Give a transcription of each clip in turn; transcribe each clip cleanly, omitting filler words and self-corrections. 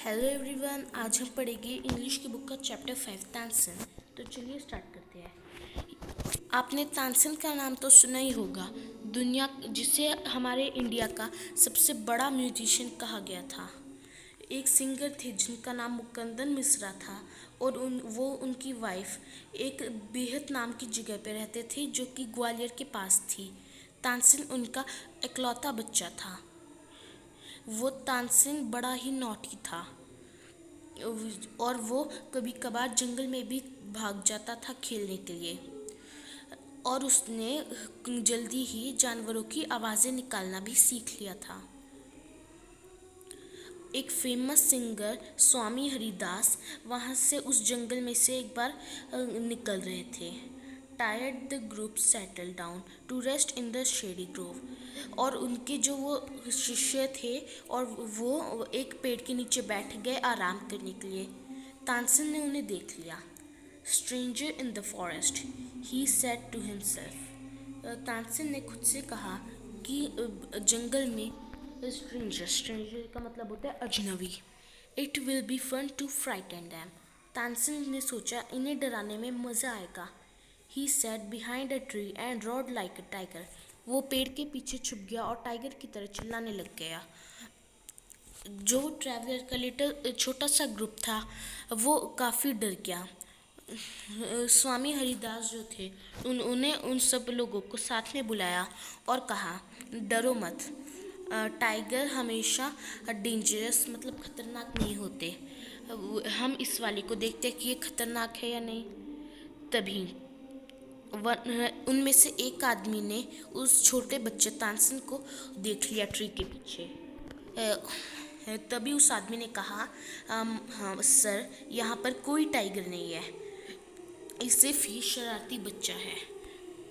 Hello everyone. आज हम पढ़ेंगे इंग्लिश की बुक का चैप्टर 5 तानसेन। तो चलिए स्टार्ट करते हैं। आपने तानसेन का नाम तो सुना ही होगा, दुनिया जिसे हमारे इंडिया का सबसे बड़ा म्यूजिशियन कहा गया था। एक सिंगर थे जिनका नाम मुकंदन मिश्रा था और वो उनकी वाइफ एक बेहद नाम की जगह पे रहते थे जो कि ग्वालियर के पास थी। तानसेन उनका इकलौता बच्चा था। वो तानसेन बड़ा ही नॉटी था और वो कभी कभार जंगल में भी भाग जाता था खेलने के लिए। और उसने जल्दी ही जानवरों की आवाज़ें निकालना भी सीख लिया था। एक फेमस सिंगर स्वामी हरिदास वहाँ से उस जंगल में से एक बार निकल रहे थे। Tired the group settle down to rest in the shady grove. और उनके जो वो शिष्य थे और वो एक पेड़ के नीचे बैठ गए आराम करने के लिए। तानसेन ने उन्हें देख लिया। Stranger in the forest, he said to himself. Tansen ने खुद से कहा कि जंगल में स्ट्रेंजर स्ट्रेंजर का मतलब होता है अजनबी। It will be fun to frighten them. Tansen ने सोचा इन्हें डराने में मज़ा आएगा। He sat behind a tree and roared like a tiger. वो पेड़ के पीछे छुप गया और टाइगर की तरह चिल्लाने लग गया। जो ट्रैवलर का लिटिल छोटा सा ग्रुप था वो काफ़ी डर गया। स्वामी हरिदास जो थे उन्होंने उन सब लोगों को साथ में बुलाया और कहा, डरो मत। टाइगर हमेशा डेंजरस मतलब खतरनाक नहीं होते। हम इस वाले को देखते हैं कि ये खतरनाक है या नहीं। तभी उनमें से एक आदमी ने उस छोटे बच्चे तानसेन को देख लिया ट्री के पीछे। तभी उस आदमी ने कहा, हाँ सर, यहाँ पर कोई टाइगर नहीं है, ये सिर्फ ही शरारती बच्चा है।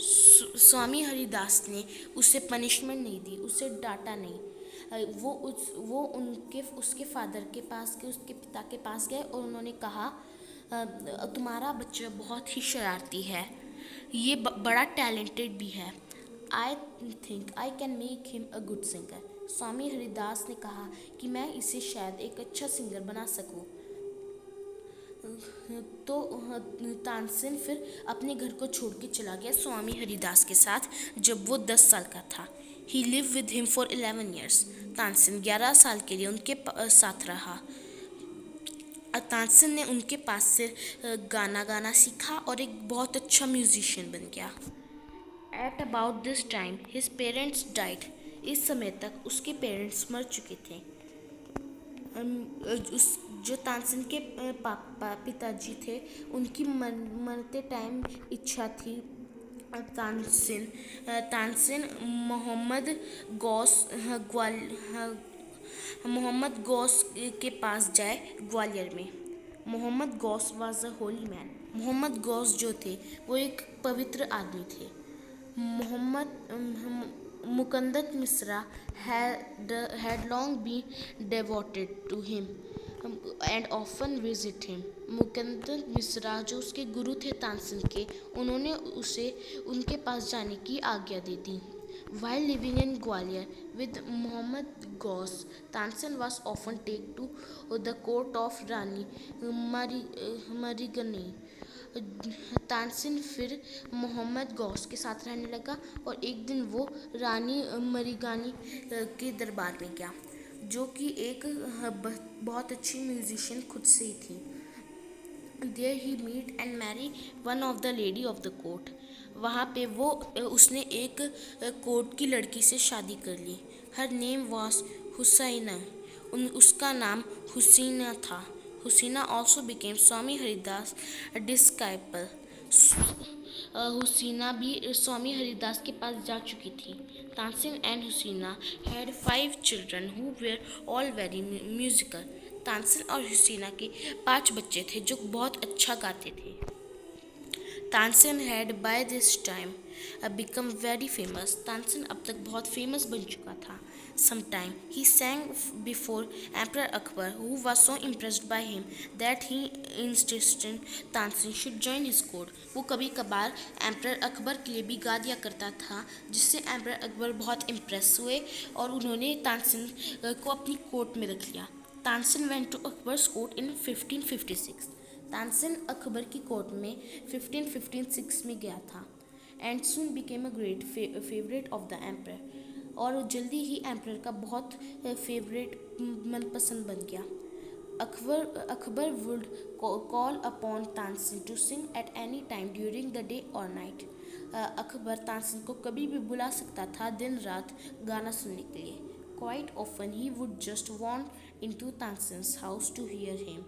स्वामी हरिदास ने उसे पनिशमेंट नहीं दी, उसे डांटा नहीं। वो उसके फादर के पास गए, उसके पिता के पास गए और उन्होंने कहा, तुम्हारा बच्चा बहुत ही शरारती है, ये बड़ा टैलेंटेड भी है। I think I can make him a good singer. Swami Haridas ने कहा कि मैं इसे शायद एक अच्छा सिंगर बना सकूं। तो तानसेन फिर अपने घर को छोड़ के चला गया स्वामी हरिदास के साथ जब वो 10 साल का था। He live with him for 11 years. Tansen 11 साल के लिए उनके साथ रहा। तानसेन ने उनके पास से गाना गाना सीखा और एक बहुत अच्छा म्यूजिशियन बन गया। At about this time his parents died. इस समय तक उसके पेरेंट्स मर चुके थे। उस जो तानसेन के पापा पिताजी थे उनकी मरते टाइम इच्छा थी तानसेन मोहम्मद गौस मोहम्मद गौस के पास जाए ग्वालियर में। Mohammad Ghaus was a holy man. Mohammad Ghaus जो थे वो एक पवित्र आदमी थे। मुकंदन Mishra had long been devoted to him and often visit him. मुकंदन Mishra जो उसके गुरु थे तानसेन के, उन्होंने उसे उनके पास जाने की आज्ञा दे दी। While living in Gwalior with Muhammad Ghaus, Tansen was often taken to the court of Rani Marigani. Tansen फिर मोहम्मद गौस के साथ रहने लगा और एक दिन वो रानी मरीगानी के दरबार में गया जो कि एक बहुत अच्छी म्यूजिशियन खुद से ही थी। There he meet and marry one of the lady of the court. वहाँ पे वो उसने एक कोर्ट की लड़की से शादी कर ली। Her name was Husaina. उसका नाम हुसीना था। Husina also became Swami Haridas disciple. Husina भी स्वामी हरिदास के पास जा चुकी थी। Tansen and Husina had 5 children who were all very musical. Tansen और हुसीना के 5 बच्चे थे जो बहुत अच्छा गाते थे। Tansen had by this time become very famous. Tansen अब तक बहुत फेमस बन चुका था। Sometime he sang before Emperor Akbar, who was so impressed by him that he insisted Tansen should join his court. वो कभी कभार एम्पर अकबर के लिए भी गा दिया करता था जिससे एम्पर अकबर बहुत इम्प्रेस हुए और उन्होंने तानसेन को अपनी कोर्ट में रख लिया। Tansen went to Akbar's court in 1556। Tansen Akbar की कोर्ट में 1556 में गया था and soon became a great favourite of the emperor, और जल्दी ही एम्पर का बहुत फेवरेट मनपसंद बन गया। Akbar would call upon Tansen to sing at any time during the day और नाइट। अकबर तानसेन को कभी भी बुला सकता था दिन रात गाना सुनने के लिए। Quite often he would just wander into Tansen's house to hear him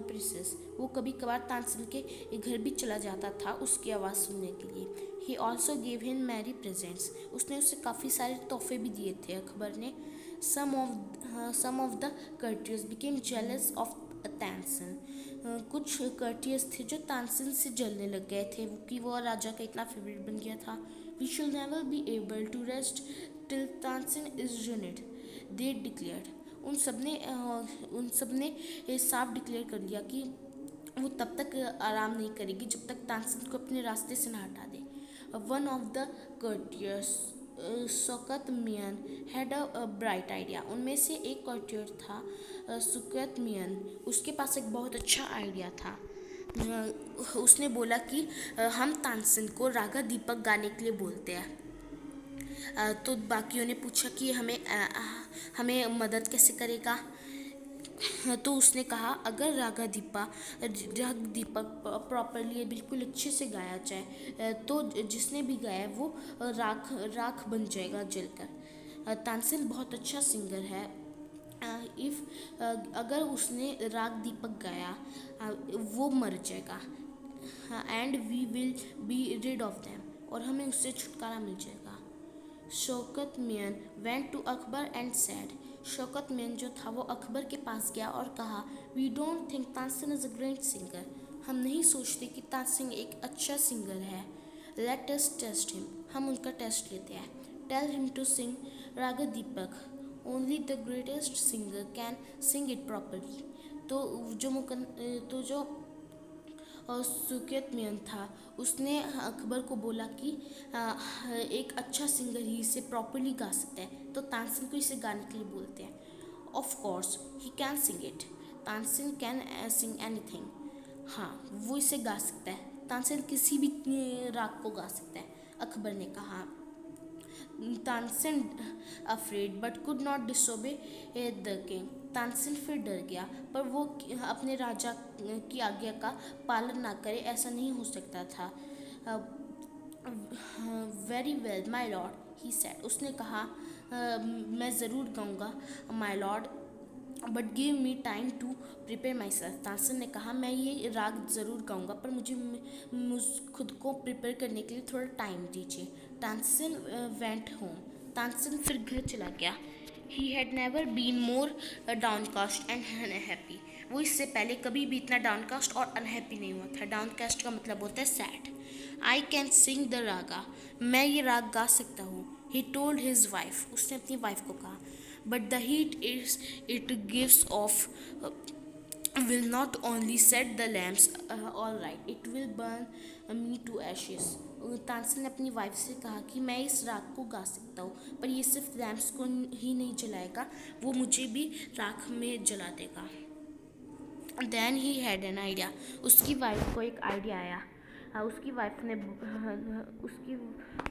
praises। वो कभी कभार तानसेन के घर भी चला जाता था उसकी आवाज़ सुनने के लिए। He also gave him many presents। उसने उसे काफ़ी सारे तोहफे भी दिए थे अकबर ने। Some of the courtiers became jealous of Tansen. कुछ कर्टियस थे जो तानसेन से जलने लग गए थे कि वो राजा का इतना फेवरेट बन गया था। We shall never be able to rest till Tansen is ruined, they declared। उन सब ने ये साफ डिक्लेयर कर दिया कि वो तब तक आराम नहीं करेगी जब तक तानसेन को अपने रास्ते से ना हटा दे। One of the courtiers Shaukat Mian had a bright idea. उनमें से एक कर्टियर था शौकत मियान, उसके पास एक बहुत अच्छा आइडिया था। उसने बोला कि हम तानसेन को रागा दीपक गाने के लिए बोलते हैं। तो बाकियों ने पूछा कि हमें मदद कैसे करेगा। तो उसने कहा अगर राग दीपक प्रॉपरली बिल्कुल अच्छे से गाया जाए तो जिसने भी गाया वो राख बन जाएगा जलकर। तानसेन बहुत अच्छा सिंगर है। इफ अगर उसने राग दीपक गाया वो मर जाएगा and we will be rid of them, और हमें उससे छुटकारा मिल जाएगा। Shaukat Mian went to Akbar and said. Shaukat Mian जो था वो अकबर के पास गया और कहा we don't think Tansen is a great singer. हम नहीं सोचते कि तानसेन एक अच्छा सिंगर है। Let us test him. हम उनका टेस्ट लेते हैं। Tell him to sing raag Deepak. Only the greatest singer can sing it properly. तो जो सुकेत मियन था उसने अकबर को बोला कि एक अच्छा सिंगर ही इसे प्रॉपरली गा सकता है, तो तानसेन को इसे गाने के लिए बोलते हैं। Of course he can sing it. Tansen can sing anything. हाँ, वो इसे गा सकता है। तानसेन किसी भी राग को गा सकता है, अकबर ने कहा। Tansen afraid but could not disobey the king. Tansen फिर डर गया पर वो अपने राजा की आज्ञा का पालन ना करे ऐसा नहीं हो सकता था। Very well my lord he said. उसने कहा मैं ज़रूर गाऊंगा my lord but give me time to prepare myself. Tansen ने कहा मैं ये राग ज़रूर गाऊंगा पर मुझ खुद को प्रिपेयर करने के लिए थोड़ा टाइम दीजिए। Tansen went home. तानसेन फिर घर चला गया। He had never been more downcast and unhappy. वो इससे पहले कभी भी इतना डाउनकास्ट और अनहैप्पी नहीं हुआ था। डाउनकास्ट का मतलब होता है said. I can sing the raga. मैं ये राग गा सकता हूँ। He told his wife. उसने अपनी वाइफ को कहा but the heat is it gives off will not only set the lamps all right, it will burn me to ashes। Tansen ने अपनी वाइफ से कहा कि मैं इस राख को गा सकता हूँ पर ये सिर्फ लैम्प्स को ही नहीं जलाएगा, वो मुझे भी राख में जला देगा। Then he had an idea. उसकी वाइफ को एक आइडिया आया। उसकी वाइफ ने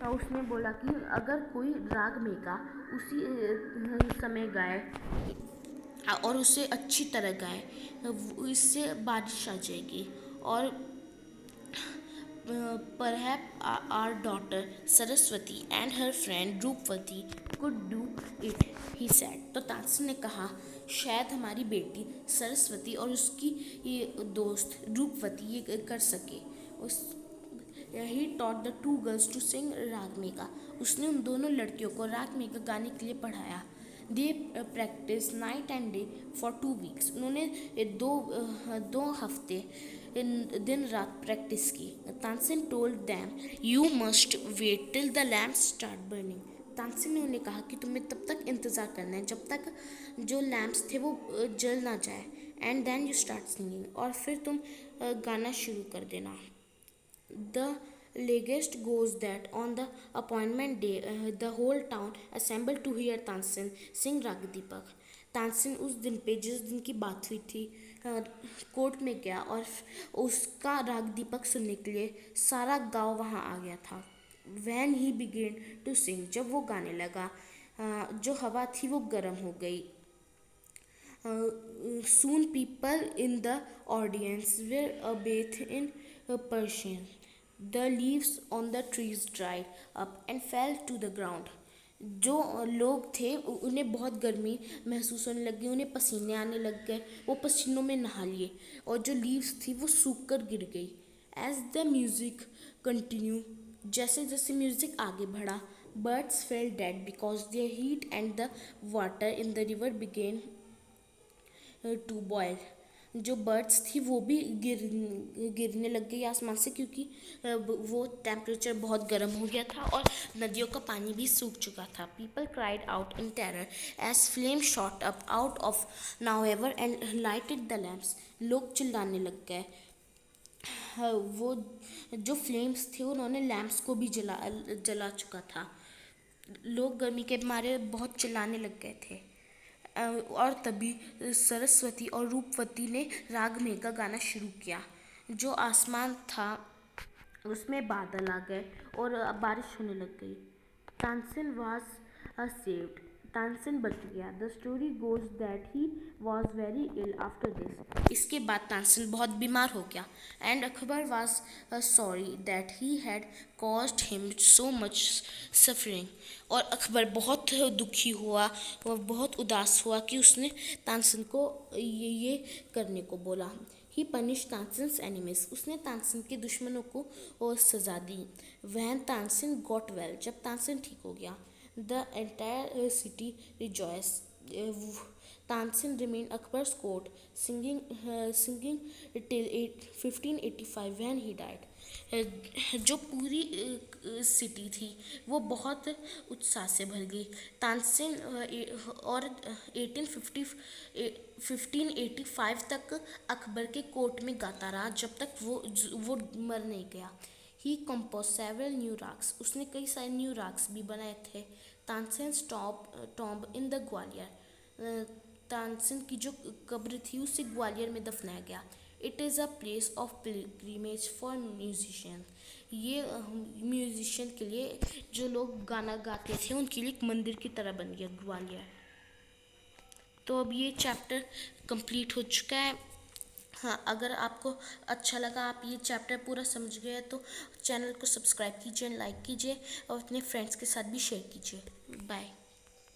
उसने बोला कि अगर कोई राग मेगा उसी समय गाए और उसे अच्छी तरह गाए इससे बारिश आ जाएगी और perhaps our daughter Saraswati and her friend रूपवती could do it, he said। तो तानसेन ने कहा शायद हमारी बेटी सरस्वती और उसकी ये दोस्त रूपवती ये कर सके। He taught the two girls to sing raga Megha. उसने उन दोनों लड़कियों को राग मेगा गाने के लिए पढ़ाया। They practise night and day for 2 weeks. उन्होंने दो हफ्ते दिन रात प्रैक्टिस की। Tansen told them you must wait till the lamp start burning. Tansen ने उन्हें कहा कि तुम्हें तब तक इंतज़ार करना है जब तक जो लैम्प्स थे वो जल ना जाए and then you start singing, और फिर तुम गाना शुरू कर देना। The legend goes that on the appointment day, the whole town assembled to hear Tansen sing Rag Deepak। Tansen उस दिन पे जिस दिन की बात हुई थी कोर्ट में गया और उसका राग दीपक सुनने के लिए सारा गांव वहां आ गया था। When he began to sing, जब वो गाने लगा जो हवा थी वो गर्म हो गई। Soon people in the audience were bathed in perspiration. The leaves on the trees dried up and fell to the ground. जो लोग थे उन्हें बहुत गर्मी महसूस होने लगी, उन्हें पसीने आने लग गए, वो पसीनों में नहा लिए और जो लीव्स थी वो सूख कर गिर गई। एज द म्यूजिक कंटिन्यू, जैसे जैसे म्यूजिक आगे बढ़ा, birds fell dead because their heat and the water in the river began to boil. जो बर्ड्स थी वो भी गिरने लग गई आसमान से, क्योंकि वो टेम्परेचर बहुत गर्म हो गया था और नदियों का पानी भी सूख चुका था। People cried out in terror as flame shot up out of nowhere and lighted the lamps. लोग चिल्लाने लग गए। वो जो फ्लेम्स थे उन्होंने लैम्प्स को भी जला चुका था। लोग गर्मी के मारे बहुत चिल्लाने लग गए थे। और तभी सरस्वती और रूपवती ने राग मेघा गाना शुरू किया। जो आसमान था उसमें बादल आ गए और बारिश होने लग गई। तानसेन वाज सेव्ड, तानसेन बच गया। The story goes that he was very ill after this, इसके बाद तानसेन बहुत बीमार हो गया। And Akbar was sorry that he had caused him so much suffering, और अकबर बहुत दुखी हुआ, वह बहुत उदास हुआ कि उसने तानसेन को ये करने को बोला। ही पनिश तानसेन्स एनिमीज, उसने तानसेन के दुश्मनों को और सजा दी। वैन तानसेन गॉट वेल, जब तानसेन ठीक हो गया। The entire city rejoice, Tansen remain Akbar's court singing till 1585 when he died. जो पूरी सिटी थी वो बहुत उत्साह से भर गई। तानसेन और 1585 तक अकबर के कोर्ट में गाता रहा, जब तक वो मर नहीं गया। ही कंपोज सेवरल न्यू राग्स, उसने कई सारे न्यू राग्स भी बनाए थे। Tansen tomb in the Gwalior, Tansen की जो कब्र थी उसे ग्वालियर में दफनाया गया। It is a place of pilgrimage for musician, ये म्यूजिशियन के लिए, जो लोग गाना गाते थे उनके लिए एक मंदिर की तरह बन गया ग्वालियर। तो अब ये चैप्टर कंप्लीट हो चुका है। हाँ, अगर आपको अच्छा लगा, आप ये चैप्टर पूरा समझ गए तो चैनल को सब्सक्राइब कीजिए, लाइक कीजिए और अपने फ्रेंड्स के साथ भी शेयर कीजिए। बाय।